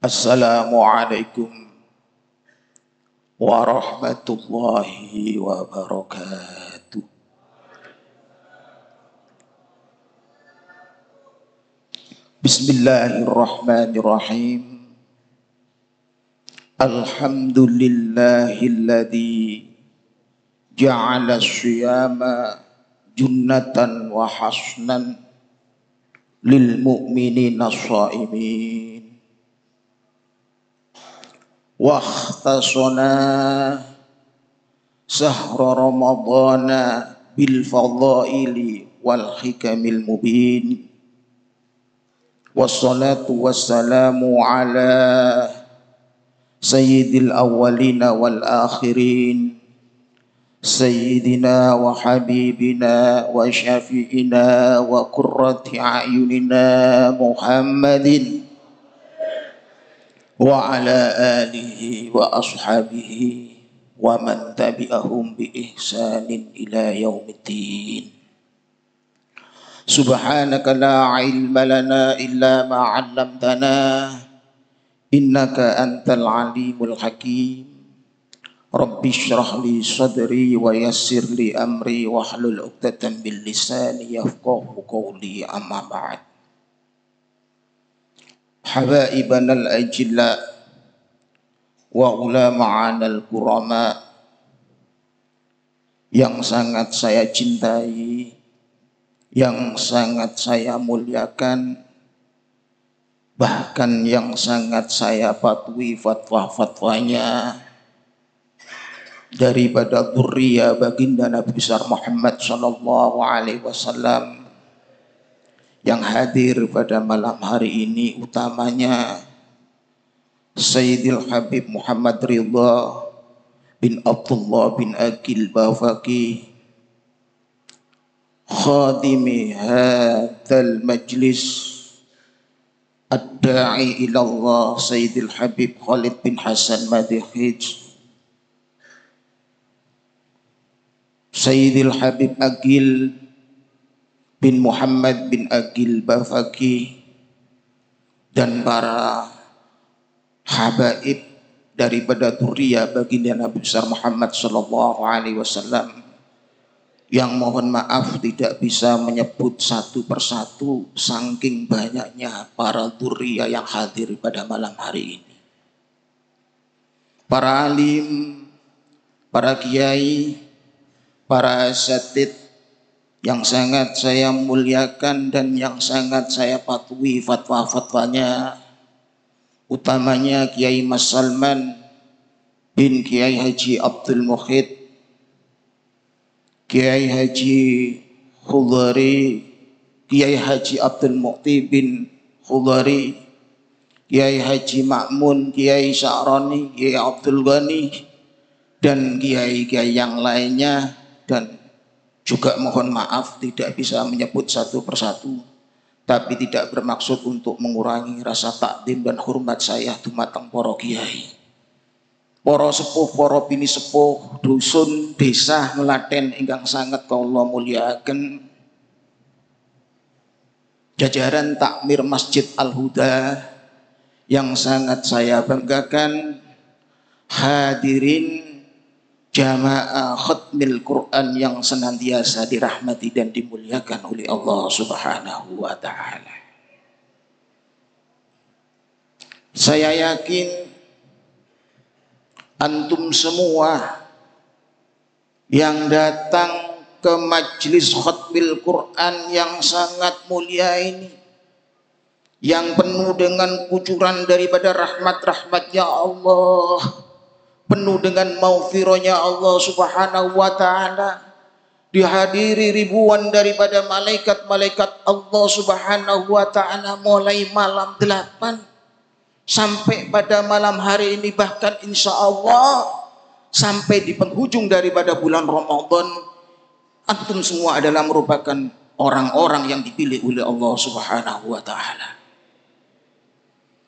Assalamualaikum warahmatullahi wabarakatuh. Bismillahirrahmanirrahim. Alhamdulillahilladzi ja'ala syiyama junnatan wa hasnan lil mu'minina shaimin. Wa ikhtasana sahra ramadhana bil fadhaili wal hikamil mubin. Wassalatu wassalamu ala sayyidil awwalina wal akhirin sayyidina wa habibina wa syafi'ina wa qurrati a'yunina Muhammadin wa ala alihi wa ashabihi wa man tabi'ahum bi ihsanin ila yaumiddin. Subhanaka la ilma lana illa ma 'allamtana innaka antal alimul hakim. Rabbi shrah li sadri wa yassir li amri wahlul 'uqdatam min lisani yafqahu qawli, amma ba'd. Habaibanal ajilla wa ulama'anal kurama yang sangat saya cintai, yang sangat saya muliakan, bahkan yang sangat saya patuhi fatwa-fatwanya daripada dzurriyyah baginda Nabi besar Muhammad sallallahu alaihi wasallam yang hadir pada malam hari ini, utamanya Sayyidil Habib Muhammad Ridha bin Abdullah bin Aqil Bafaqi, khadimi hadzal majlis, ad-da'i ila Allah, Sayyidil Habib Khalid bin Hasan Madihij, Sayyidil Habib Aqil bin Muhammad bin Aqil Bafaqi, dan para habaib daripada dzurriyyah baginda Nabi besar Muhammad sallallahu alaihi wasallam yang mohon maaf tidak bisa menyebut satu persatu saking banyaknya para dzurriyyah yang hadir pada malam hari ini. Para alim, para kiai, para asatidz yang sangat saya muliakan dan yang sangat saya patuhi fatwa-fatwanya, utamanya Kiai Mas Salman bin Kiai Haji Abdul Muhid, Kiai Haji Khudari, Kiai Haji Abdul Muqti bin Khudari, Kiai Haji Ma'mun, Kiai Sya'rani, Kiai Abdul Ghani, dan kiai-kiai yang lainnya. Dan juga mohon maaf tidak bisa menyebut satu persatu, tapi tidak bermaksud untuk mengurangi rasa takdim dan hormat saya dumateng para kiai, para sepuh, para bini sepuh, dusun, desa, melaten ingkang sangat kula mulyakaken, jajaran takmir Masjid Al-Huda yang sangat saya banggakan, hadirin jamaah khatmil Quran yang senantiasa dirahmati dan dimuliakan oleh Allah Subhanahu wa ta'ala. Saya yakin antum semua yang datang ke majlis khatmil Quran yang sangat mulia ini, yang penuh dengan kucuran daripada rahmat-rahmatnya Allah, penuh dengan maghfirahnya Allah Subhanahu wa ta'ala, dihadiri ribuan daripada malaikat-malaikat Allah Subhanahu wa ta'ala, mulai malam 8 sampai pada malam hari ini, bahkan insya Allah sampai di penghujung daripada bulan Ramadan. Antum semua adalah merupakan orang-orang yang dipilih oleh Allah Subhanahu wa ta'ala.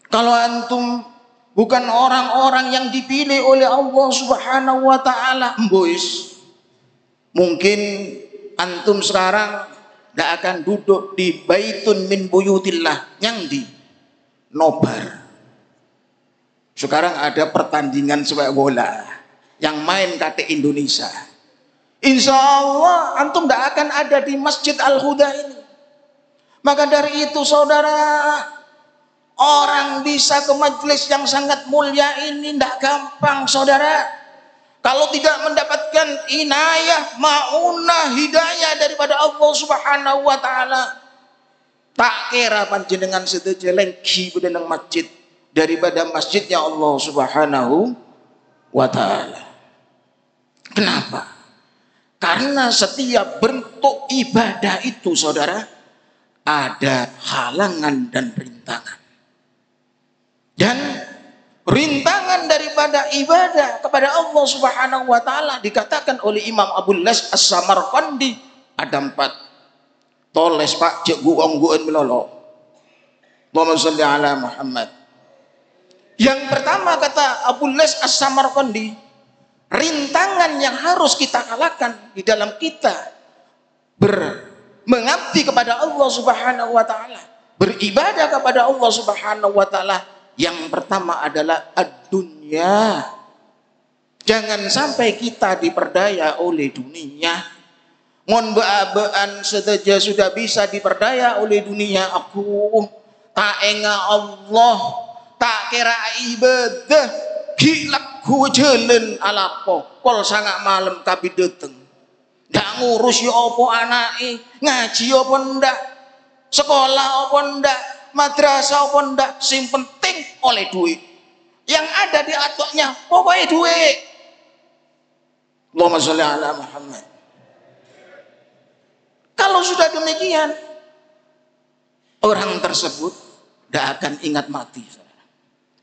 Kalau antum bukan orang-orang yang dipilih oleh Allah Subhanahu wa ta'ala, boys, mungkin antum sekarang tidak akan duduk di baitun min buyutillah yang di Nobar. Sekarang ada pertandingan sepak bola yang main KT Indonesia. Insya Allah antum tidak akan ada di Masjid Al-Huda ini. Maka dari itu saudara, orang bisa ke majelis yang sangat mulia ini tidak gampang saudara. Kalau tidak mendapatkan inayah, maunah, hidayah daripada Allah Subhanahu wa taala, tak kira panjenengan sedaja lengki bedenang masjid daripada masjidnya Allah Subhanahu wa taala. Kenapa? Karena setiap bentuk ibadah itu saudara ada halangan dan rintangan. Dan rintangan daripada ibadah kepada Allah Subhanahu wa taala dikatakan oleh Imam Abul Las As-Samarqandi ada 4. Toles Pak cek guong-guon melolo. Allahumma shalli ala Muhammad. Yang pertama kata Abul Las As-Samarqandi, rintangan yang harus kita kalahkan di dalam kita mengabdi kepada Allah Subhanahu wa taala, beribadah kepada Allah Subhanahu wa taala, yang pertama adalah ad-dunya. Jangan sampai kita diperdaya oleh dunia. Mon bean sedaja sudah bisa diperdaya oleh dunia, aku tak enga Allah, tak kira ibadah, gilak ku jalan alapo, kol sangat malam kabi dateng. Ndak ngurus ya apa anake, ngaji apa ndak, sekolah apa ndak, madrasah apa ndak, sing penting oleh duit. Yang ada di atoknya pokoknya duit. Allahumma sholli ala Muhammad. Kalau sudah demikian, orang tersebut tidak akan ingat mati.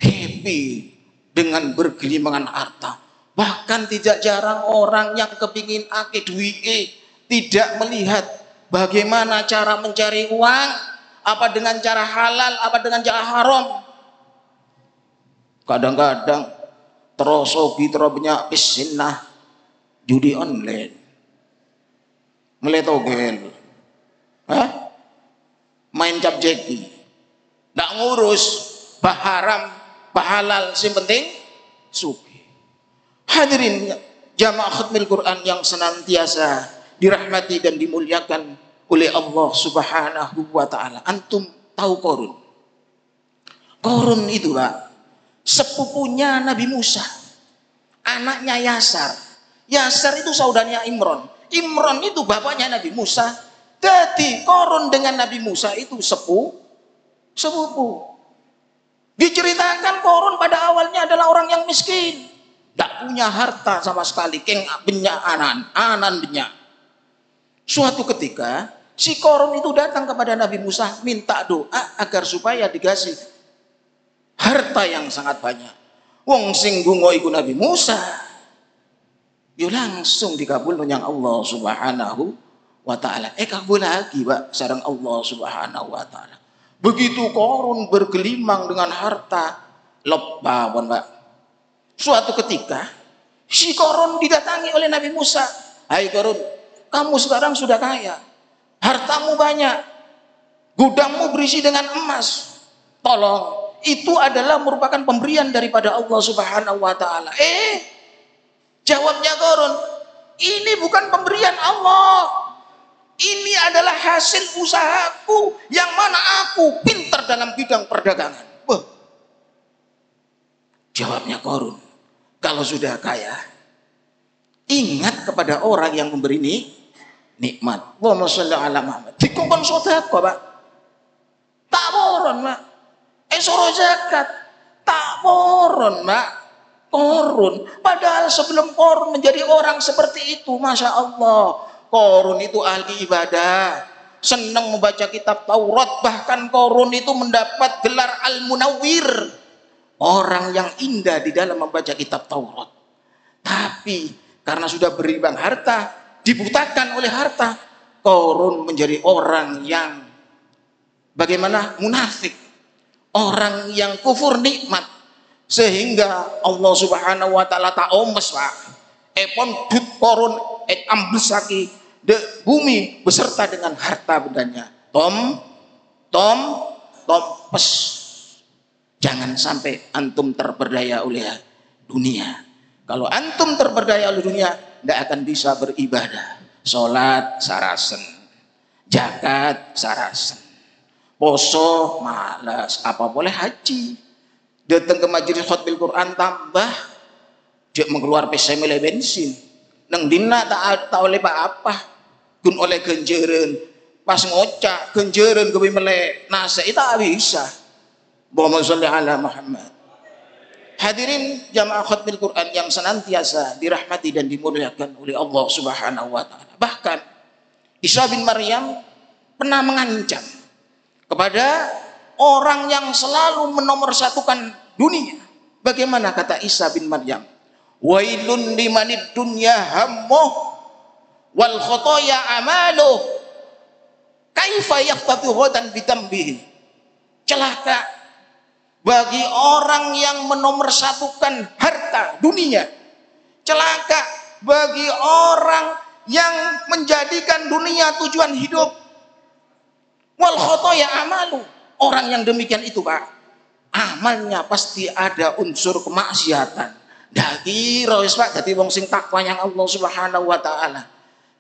Happy dengan bergelimangan harta. Bahkan tidak jarang orang yang kepingin akeh duit tidak melihat bagaimana cara mencari uang, apa dengan cara halal, apa dengan cara haram. Kadang-kadang terosogi terobnya isinah judi online. Meletogel. Main cap jeki. Nggak ngurus bah haram, bah halal, yang penting suki. Hadirin jamaah khatmil Quran yang senantiasa dirahmati dan dimuliakan oleh Allah Subhanahu wa taala. Antum tahu Korun? Korun itu Pak, sepupunya Nabi Musa, anaknya Yasar. Yasar itu saudaranya Imron. Imron itu bapaknya Nabi Musa. Jadi Korun dengan Nabi Musa itu sepupu. Diceritakan Korun pada awalnya adalah orang yang miskin, tak punya harta sama sekali, keng benya anan benya. Suatu ketika si Korun itu datang kepada Nabi Musa minta doa agar supaya dikasih harta yang sangat banyak. Wong sing gungo iku Nabi Musa, yo langsung dikabul yang Allah Subhanahu wa taala. Kabul lagi Pak sareng Allah Subhanahu wa taala. Begitu Korun bergelimang dengan harta, lupa Pak. Suatu ketika si Korun didatangi oleh Nabi Musa. Hai Korun, kamu sekarang sudah kaya, hartamu banyak, gudangmu berisi dengan emas. Tolong, itu adalah merupakan pemberian daripada Allah Subhanahu wa taala. Jawabnya Korun, ini bukan pemberian Allah. Ini adalah hasil usahaku yang mana aku pintar dalam bidang perdagangan. Wah. Jawabnya Korun, kalau sudah kaya, ingat kepada orang yang memberi nikmat. Allahumma sholli ala Muhammad. Dikongkon sedekah, Pak. Tak boron, Pak. Suruh zakat. Tak boron, Pak. Korun. Padahal sebelum Korun menjadi orang seperti itu, Masya Allah, Korun itu ahli ibadah, senang membaca kitab Taurat, bahkan Korun itu mendapat gelar Al-Munawwir, orang yang indah di dalam membaca kitab Taurat. Tapi karena sudah berimbang harta, dibutakan oleh harta, Korun menjadi orang yang bagaimana? Munafik, orang yang kufur nikmat, sehingga Allah Subhanahu wa taala tak omes Pak. Epon dut Korun amblesaki de bumi beserta dengan harta bendanya. Tom pes. Jangan sampai antum terperdaya oleh dunia. Kalau antum terperdaya oleh dunia, tidak akan bisa beribadah. Sholat sarasen, zakat sarasen, poso malas, apa boleh haji. Datang ke majelis khutbil Quran tambah, dia mengeluar pesa milih bensin. Neng dina tak oleh apa, kun oleh genjeren, pas ngocak genjeren kebi melek nase itu tak bisa. Allahumma sholli ala Muhammad. Hadirin jamaah khutbil Quran yang senantiasa dirahmati dan dimuliakan oleh Allah Subhanahu wa taala. Bahkan Isa bin Maryam pernah mengancam kepada orang yang selalu menomorsatukan dunia. Bagaimana kata Isa bin Maryam? Wailun limanid dunya hammuh wal khotoya amaluh. Kaifa yaftatu ghadan bitambihi. Celaka bagi orang yang menomorsatukan harta dunia, celaka bagi orang yang menjadikan dunia tujuan hidup. Wal khotoya amalu, orang yang demikian itu Pak, amalnya pasti ada unsur kemaksiatan. Dadi rois Pak, dadi wong sing takwa yang Allah Subhanahu wa taala.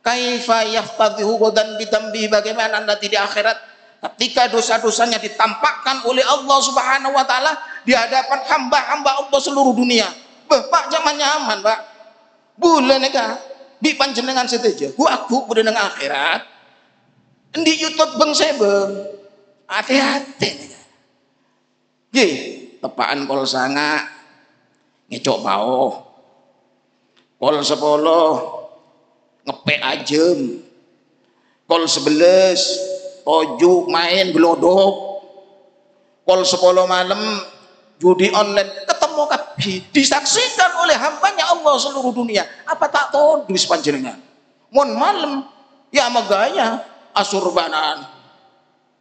Kaifa yaftadihu godan bitambi, bagaimana nanti di akhirat ketika dosa-dosanya ditampakkan oleh Allah Subhanahu wa taala di hadapan hamba-hamba Allah seluruh dunia. Pak zaman nyaman, Pak. Bulan eka bi panjenengan seteja. Aku udah nang akhirat. Di YouTube beng sebeng. Hati-hati. Ye, tepaan kol sanga ngecok bau. Kol 10 ngepek ajem. Kol 11 tojuk main gelodok. Kol 10 malam judi online, ketemu kabeh disaksikan oleh hambanya Allah seluruh dunia. Apa tak tahu duit panjenengan? Mon malam ya magaya asurbanan.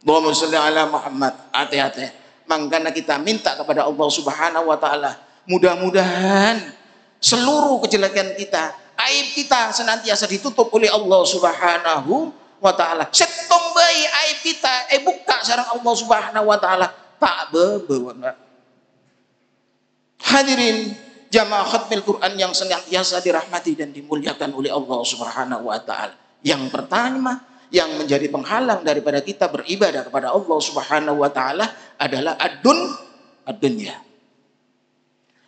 Allahumma sholli ala Muhammad. Hati-hati. Makanya kita minta kepada Allah Subhanahu wa taala, mudah-mudahan seluruh kejelekan kita, aib kita senantiasa ditutup oleh Allah Subhanahu wa ta'ala. Setong bayi aib kita buka sareng Allah Subhanahu wa ta'ala tak bebewan. Hadirin jamaah khatmil Quran yang senantiasa dirahmati dan dimuliakan oleh Allah Subhanahu wa ta'ala. Yang pertama yang menjadi penghalang daripada kita beribadah kepada Allah Subhanahu wa ta'ala adalah ad-dunya.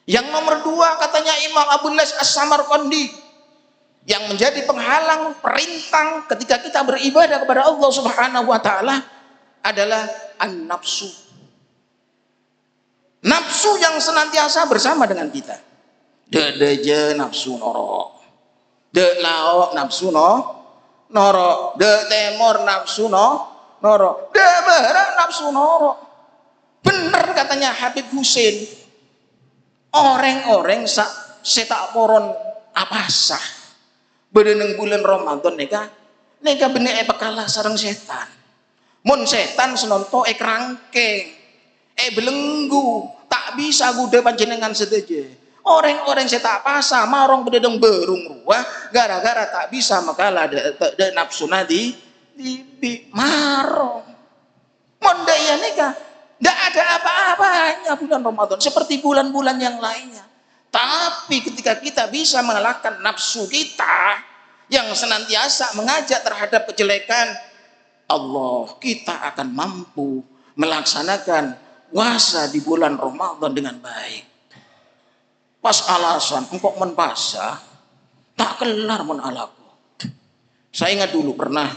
Yang nomor 2 katanya Imam Abu Lais As-Samarqandi, yang menjadi penghalang perintang ketika kita beribadah kepada Allah Subhanahu wa taala adalah an-nafsu. Nafsu yang senantiasa bersama dengan kita. De nafsu noro. De lao nafsu noro. De temor nafsu noro. De barat nafsu noro. Benar katanya Habib Hussein. Orang-orang setak poron apa sah. Bereneng bulan Ramadan neka bener pekalah sarang setan. Mun setan senonto kerangkeng, belenggu, tak bisa gude panjenengan sedeje. Orang-orang setak pasa marong bededeng berung ruah gara-gara tak bisa makalah de nafsu nadi di marong. Mun daya neka ndak ada apa-apanya bulan Ramadan seperti bulan-bulan yang lainnya. Tapi ketika kita bisa mengalahkan nafsu kita yang senantiasa mengajak terhadap kejelekan, Allah, kita akan mampu melaksanakan puasa di bulan Ramadan dengan baik. Pas alasan engkau menpasa tak kelar mun alaku. Saya ingat dulu pernah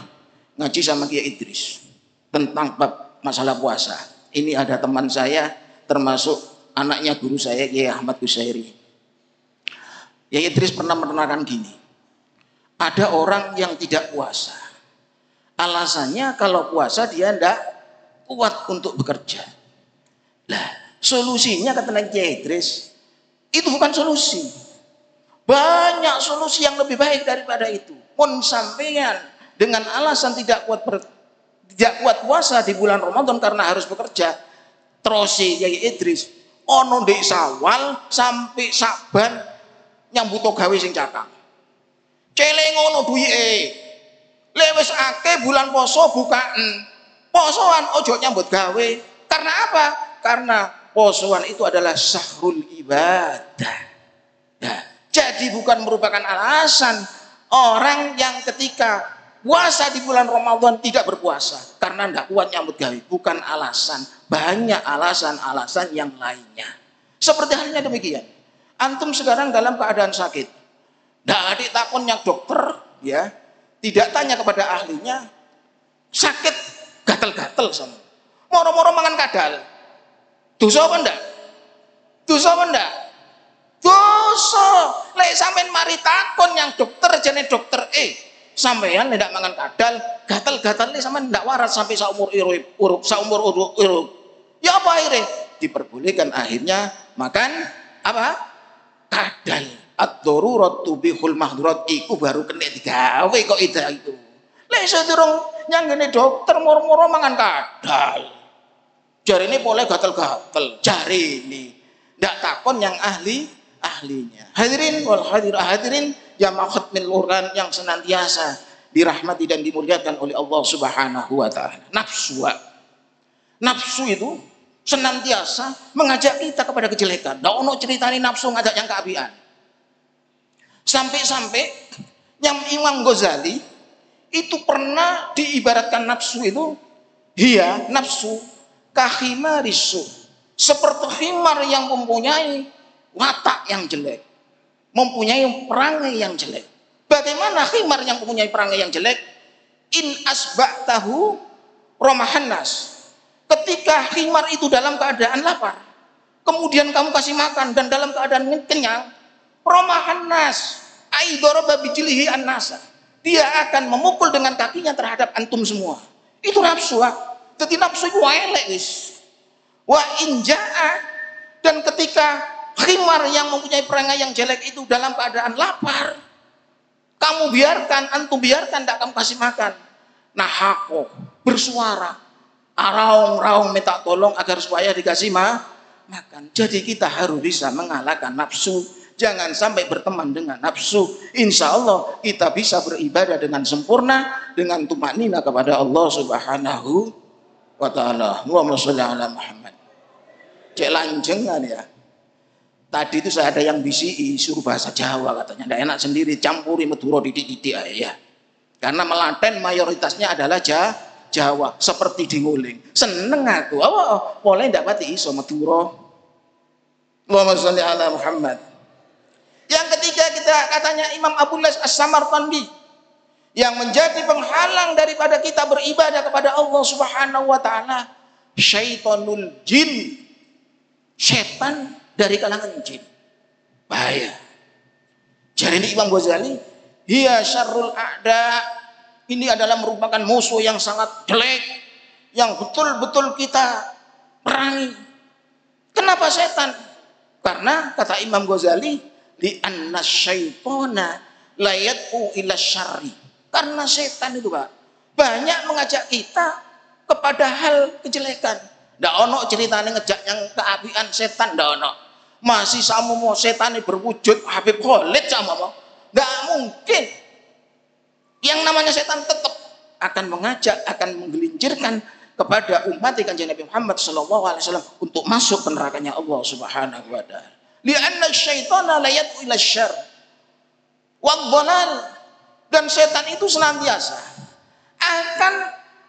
ngaji sama Kiai Idris tentang bab masalah puasa. Ini ada teman saya termasuk anaknya guru saya Kiai Ahmad Kusairi. Kiai Idris pernah menerangkan gini, ada orang yang tidak puasa, alasannya kalau puasa dia tidak kuat untuk bekerja. Lah solusinya kata Kiai Idris, itu bukan solusi, banyak solusi yang lebih baik daripada itu. Mun sampean dengan alasan tidak kuat puasa di bulan Ramadan karena harus bekerja, terus Kiai Idris ono ndek Sawal sampai Saban nyambut gawe sing cakang. Celeng ngono duwike. Lewis akeh bulan poso bukaan. Posoan ojo nyambut gawe. Karena apa? Karena posoan itu adalah syahrul ibadah. Nah, jadi bukan merupakan alasan orang yang ketika puasa di bulan Ramadan tidak berpuasa karena tidak kuat nyambut gawe. Bukan alasan, banyak alasan-alasan yang lainnya. Seperti halnya demikian. Antum sekarang dalam keadaan sakit. Tidak adik takonnya dokter, ya, tidak tanya kepada ahlinya, sakit gatel-gatel sama. Moro-moro mangan kadal. Dosa apa ndak? Dosa apa ndak? Dosa. Lek sampean mari takon yang dokter jane dokter sampean ndak mangan kadal, gatel-gatel sampean ndak waras sampai saumur urip, saumur urip. Ya apa akhirnya? Diperbolehkan akhirnya makan apa? Kadal. Ad-darurat tubihul mahdurat, iku baru kena digawe kok itu. Lek sedurung nyanggene dokter moro-moro mangan kadal. Jari ini boleh gatel-gatel, jari ini ndak takon yang ahlinya. Hadirin wal hadirin jamaah khatmil Quran yang senantiasa dirahmati dan dimuliakan oleh Allah Subhanahu wa taala. Nafsu itu senantiasa mengajak kita kepada kejelekan. Ndak ono ceritani nafsu ngajak yang keabian. Sampai-sampai yang Imam Ghazali itu pernah diibaratkan nafsu itu, hiya nafsu kahimarisu, seperti himar yang mempunyai watak yang jelek, mempunyai perangai yang jelek. Bagaimana himar yang mempunyai perangai yang jelek? In asba'tahu romahannas, ketika himar itu dalam keadaan lapar, kemudian kamu kasih makan dan dalam keadaan kenyang, romahannas aidoroba bijilihi an-nasa, dia akan memukul dengan kakinya terhadap antum semua. Itu nafsu. Jadi nafsu itu elek wis. Wa inja'a, dan ketika khimar yang mempunyai perangai yang jelek itu dalam keadaan lapar, kamu biarkan, antum biarkan, tidak kamu kasih makan. Nahako, bersuara, raung-raung minta tolong agar supaya dikasih makan. Jadi kita harus bisa mengalahkan nafsu. Jangan sampai berteman dengan nafsu. Insya Allah kita bisa beribadah dengan sempurna, dengan tumanina kepada Allah Subhanahu wa ta'ala. Allahumma sholli ala Muhammad. Cek lanjengan ya. Tadi itu saya ada yang bisi suruh bahasa Jawa katanya. Nggak enak sendiri, campuri Madura didik-didik ya. Karena Melaten mayoritasnya adalah Jawa, seperti di nguling. Seneng aku. Boleh ndak pati iso Madura. Allahumma sholli ala Muhammad. Yang ketiga kita katanya Imam Abu Las As-Samarqandi, yang menjadi penghalang daripada kita beribadah kepada Allah Subhanahu wa taala, syaitanul jin, setan dari kalangan jin. Bahaya. Jadi ini Imam Ghazali, hiya syarrul a'da, ini adalah merupakan musuh yang sangat jelek, yang betul-betul kita perangi. Kenapa setan? Karena kata Imam Ghazali, di anna syaitona layat'u ila syarri, karena setan itu Pak banyak mengajak kita kepada hal kejelekan. Ndak ono ceritane ngejak yang keapian setan, ndak ono. Masih sama mau setan berwujud Habib Khalid sama mau, nggak mungkin. Yang namanya setan tetap akan mengajak, akan menggelincirkan kepada umat Kanjeng Nabi Muhammad SAW untuk masuk ke nerakanya Allah Subhanahu wa taala. Lianna syaitana la yad'u ila syarr wad dhalal, dan setan itu senantiasa akan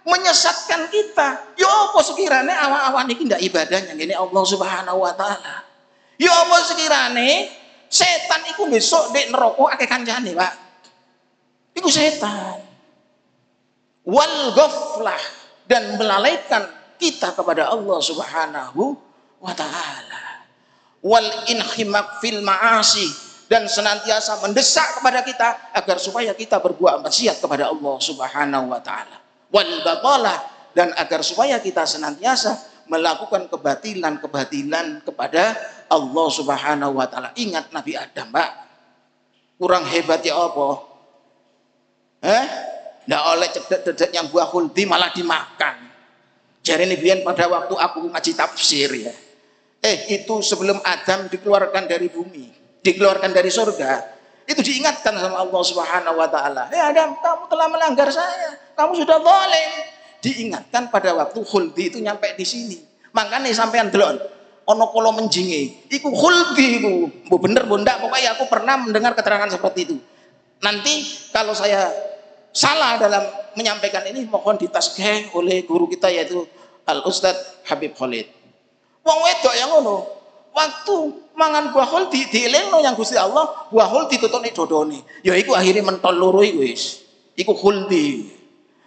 menyesatkan kita. Ya apa sekirane awak-awak niki ndak ibadahnya ngene Allah Subhanahu wa taala. Ya apa sekirane setan iku besok ndek neraka akeh kancane, Pak. Iku setan. Wal ghaflah, dan melalaikan kita kepada Allah Subhanahu wa taala. Wal inhimak fil ma'asi, dan senantiasa mendesak kepada kita agar supaya kita berbuat maksiat kepada Allah Subhanahu wa taala. Wal batalah, dan agar supaya kita senantiasa melakukan kebatilan-kebatilan kepada Allah Subhanahu wa taala. Ingat Nabi Adam, Pak. Kurang hebat ya apa? Ndak oleh cedek-cedek yang buah khuldi malah dimakan. Jadi ini biyen pada waktu aku ngaji tafsir ya. Itu sebelum Adam dikeluarkan dari bumi, dikeluarkan dari surga, itu diingatkan sama Allah Subhanahu wa taala. Adam, kamu telah melanggar saya, kamu sudah zalim. Diingatkan pada waktu khuldi itu nyampe di sini. Makanya sampean delok, ono kolo menjinge. Iku khuldi iku. Mbok bener mbok ndak, pokoknya aku pernah mendengar keterangan seperti itu. Nanti kalau saya salah dalam menyampaikan ini mohon ditasbih oleh guru kita yaitu Al Ustadz Habib Khalid. Wong wedok yang ngono, waktu mangan buah khuldi dielingno yang Gusti Allah, buah khuldi tutune dodone. Ya iku akhirnya mentol loro iku wis. Iku khuldi.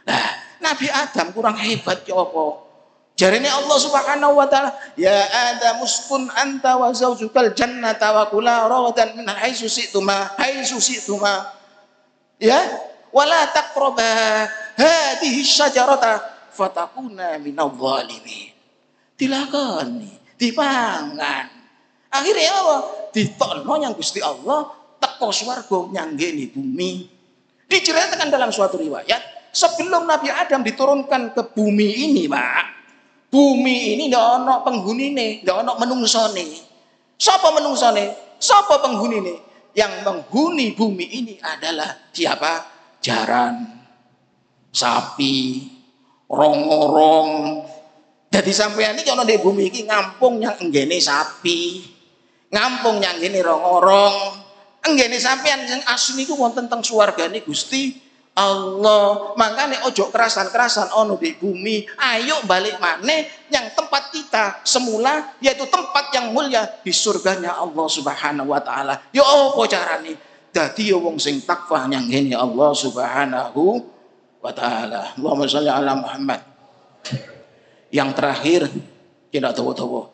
Nah, Nabi Adam kurang hebat ya apa? Jarene Allah Subhanahu wa taala, ya Adam uskun anta wa zaujukal jannata wa kula ragadan min haitsu syi'tuma. Ya, wala taqraba hadhihi syajarata fatakuna minadh dhalimin. Dilakoni, dipangan. Akhirnya apa? Ditokno yang Gusti Allah teko swarga nyanggeni bumi. Diceritakan dalam suatu riwayat, sebelum Nabi Adam diturunkan ke bumi ini, Pak. Bumi ini ndak ono penghunine, ndak ono menungsone. Sapa menungsone? Sapa penghunine? Yang menghuni bumi ini adalah siapa? Jaran, sapi, rong-rong. Jadi sampean iki ana di bumi iki ngampung yang enggene sapi, ngampung yang ngene rong-rong. Enggene sampean sing asli iku wonten teng swargane Gusti Allah. Makanya ojo kerasan-kerasan ono di bumi, ayo balik maneh yang tempat kita semula, yaitu tempat yang mulia di surganya Allah Subhanahu wa taala. Ya apa carane? Dadi ya wong sing takwa yang ngene Allah Subhanahu wa taala. Allahumma sholli ala Muhammad. Yang terakhir, tidak tahu-tahu,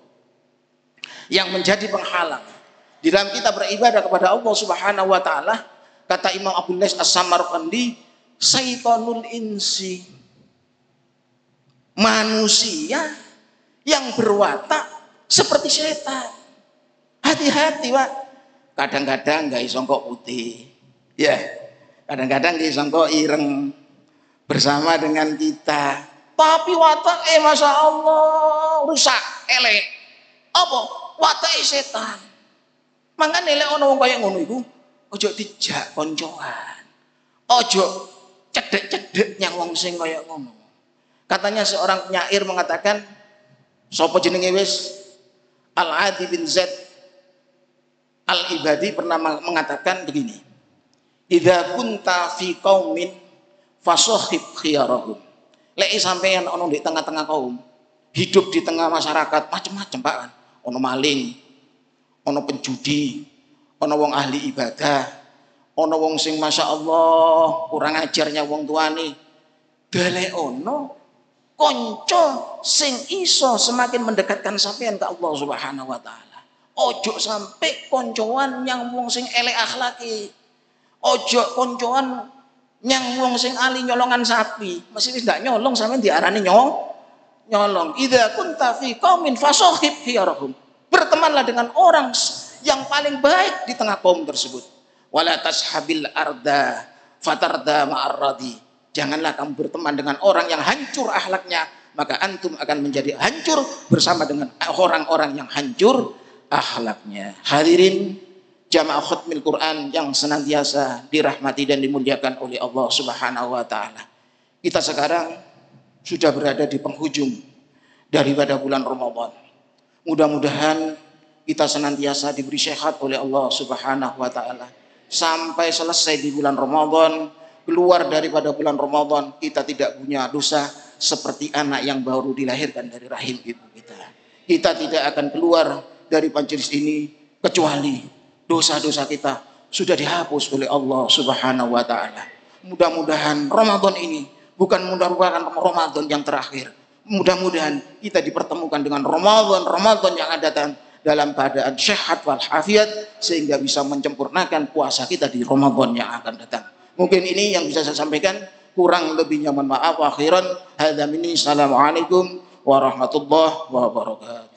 yang menjadi penghalang di dalam kita beribadah kepada Allah Subhanahu wa taala, kata Imam Abu Lais As-Samarqandi, syaitonul insi, manusia yang berwatak seperti setan. Hati-hati, Pak. Kadang-kadang nggak isongkok putih, ya. Kadang-kadang nggak isongkok ireng bersama dengan kita. Tapi watak, masya Allah, rusak, elek. Apa? Watak setan. Mangkan elek ono wong kaya ngono iku, ojo dijak koncoan. Ojo cedek-cedek yang wong sing kaya ngono. Katanya seorang penyair mengatakan, sapa jenenge wis, Al-Adi bin Zaid Al-Ibadi pernah mengatakan begini, idza kunta fi qaumin fasahib khiyarahum. Lek sampeyan ono di tengah-tengah kaum, hidup di tengah masyarakat macam-macam, Pak. Ono maling, ono penjudi, ono wong ahli ibadah, ono wong sing masya Allah kurang ajarnya wong tuane. Dale ono konco sing iso semakin mendekatkan sampean ke Allah Subhanahu wa taala. Ojo sampai koncoan yang wong sing elek akhlaki. Ojo koncoan yang wong sing ali nyolongan sapi. Masih wis ndak nyolong sampean diarani nyolong. Idza kunta fi qaumin fasahib khiyarahum. Bertemanlah dengan orang yang paling baik di tengah kaum tersebut. Wala tashabil arda fatarda ma'arradi. Janganlah kamu berteman dengan orang yang hancur akhlaknya, maka antum akan menjadi hancur bersama dengan orang-orang yang hancur akhlaknya. Hadirin jamaah khatmil Quran yang senantiasa dirahmati dan dimuliakan oleh Allah Subhanahu wa taala. Kita sekarang sudah berada di penghujung daripada bulan Ramadan. Mudah-mudahan kita senantiasa diberi sehat oleh Allah Subhanahu wa taala sampai selesai di bulan Ramadan. Keluar daripada bulan Ramadan kita tidak punya dosa seperti anak yang baru dilahirkan dari rahim ibu kita. Kita tidak akan keluar dari majelis ini kecuali dosa-dosa kita sudah dihapus oleh Allah Subhanahu wa taala. Mudah-mudahan Ramadan ini bukan merupakan Ramadan yang terakhir. Mudah-mudahan kita dipertemukan dengan Ramadan yang akan datang dalam keadaan sehat wal afiat sehingga bisa menyempurnakan puasa kita di Ramadan yang akan datang. Mungkin ini yang bisa saya sampaikan, kurang lebihnya mohon maaf. Akhiran hadza minni, assalamualaikum warahmatullahi wabarakatuh.